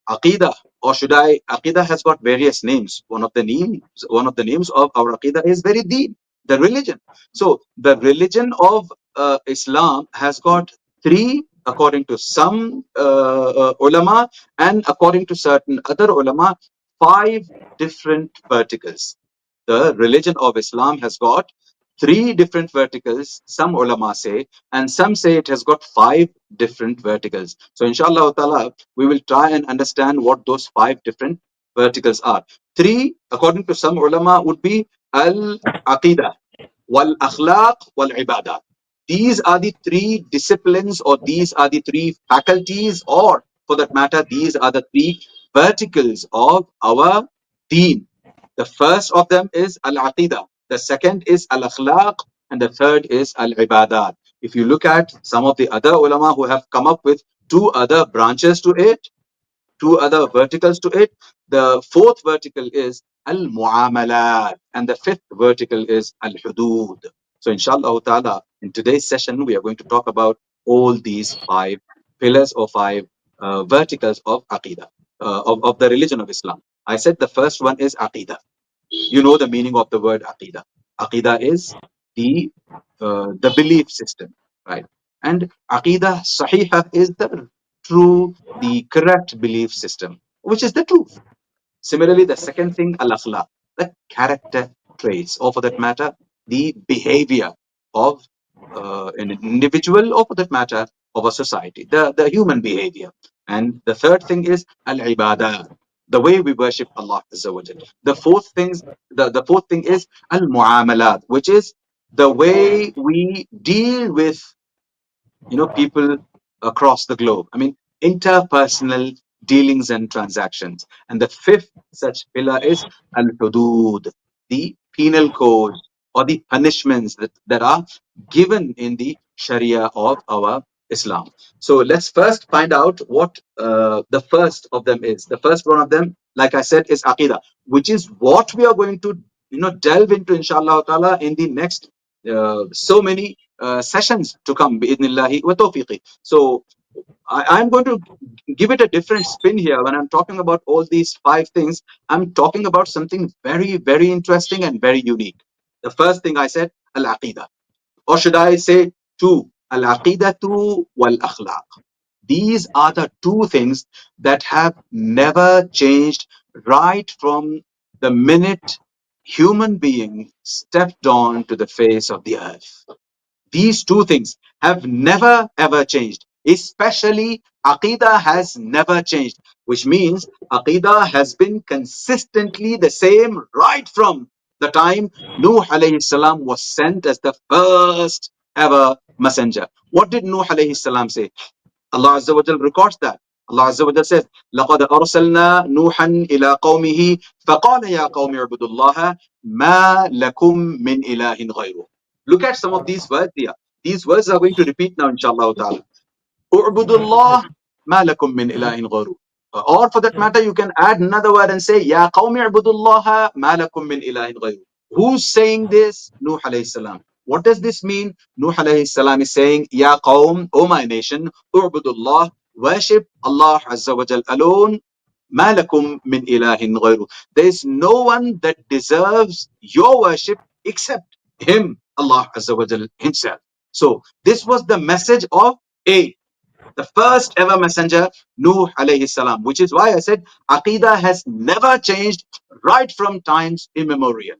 Aqeeda, or should I? Aqeeda has got various names. One of the names of our Aqeeda is very Deen, the religion. So the religion of Islam has got three, according to some ulama, and according to certain other ulama, five different verticals. The religion of Islam has got three different verticals, some ulama say, and some say it has got five different verticals. So, inshallah ta'ala, we will try and understand what those five different verticals are. Three, according to some ulama, would be al aqidah, wal akhlaq, wal ibadat. These are the three disciplines, or these are the three faculties, or for that matter, these are the three verticals of our deen. The first of them is al-aqidah, the second is al-akhlaq, and the third is al-ibadat. If you look at some of the other ulama who have come up with two other branches to it, two other verticals to it, the fourth vertical is al-muamalat, and the fifth vertical is al-hudud. So inshallah ta'ala, in today's session, we are going to talk about all these five pillars or five verticals of aqidah, of the religion of Islam. I said the first one is aqidah. You know the meaning of the word aqidah. Aqidah is the the belief system, right? And aqidah sahiha is the true, the correct belief system, which is the truth. Similarly, the second thing, al akhlaq, the character traits, or for that matter, the behavior of an individual, or for that matter, of a society, the human behavior. And the third thing is al ibadah, the way we worship Allah Azza wa Jal. The fourth thing is al muamalat, which is the way we deal with people across the globe. I mean, interpersonal dealings and transactions. And the fifth such pillar is al-hudud, the penal code, or the punishments that are given in the Sharia of our Islam. So let's first find out what the first of them is. The first one of them, like I said, is aqidah, which is what we are going to delve into, inshallah ta'ala, in the next so many sessions to come, bi'idhnillahi wa tawfiqi. So I'm going to give it a different spin here. When I'm talking about all these five things, I'm talking about something very, very interesting and very unique. The first thing I said, al-aqidah. Or should I say two, al-aqidatu wal-akhlaq. These are the two things that have never changed right from the minute human being stepped on to the face of the earth. These two things have never ever changed. Especially Aqidah has never changed, which means Aqidah has been consistently the same right from the time Nuh alayhi salam was sent as the first ever messenger. What did Nuh alayhi salam say? Allah Azza wa Jal records that. Allah Azza wa Jal says, لَقَدْ أَرْسَلْنَا نُوحًا إِلَىٰ قَوْمِهِ فَقَالَ يَا قَوْمِ اعْبُدُوا اللَّهَ مَا لَكُم مِّنْ إِلَٰهٍ غَيْرُهُ. Look at some of these words here. These words are going to repeat now, inshallah ta'ala. اعْبُدُوا اللَّهَ مَا لَكُم مِّنْ إِلَٰهٍ غَيْرُهُ. Or for that matter, you can add another word and say, يَا قَوْمِ اعْبُدُوا اللَّهَ مَا لَكُم مِّنْ إِلَٰهٍ غَيْرُهُ. Who's saying this? Nuh alayhi salam. What does this mean? Nuh alayhi salam is saying, Ya qawm, O my nation, u'budullah, worship Allah Azza wa Jal alone. Ma lakum min ilahin ghayru. There is no one that deserves your worship except Him, Allah Azza wa Jal Himself. So this was the message of the first ever messenger, Nuh alayhi salam, which is why I said Aqidah has never changed right from times immemorial.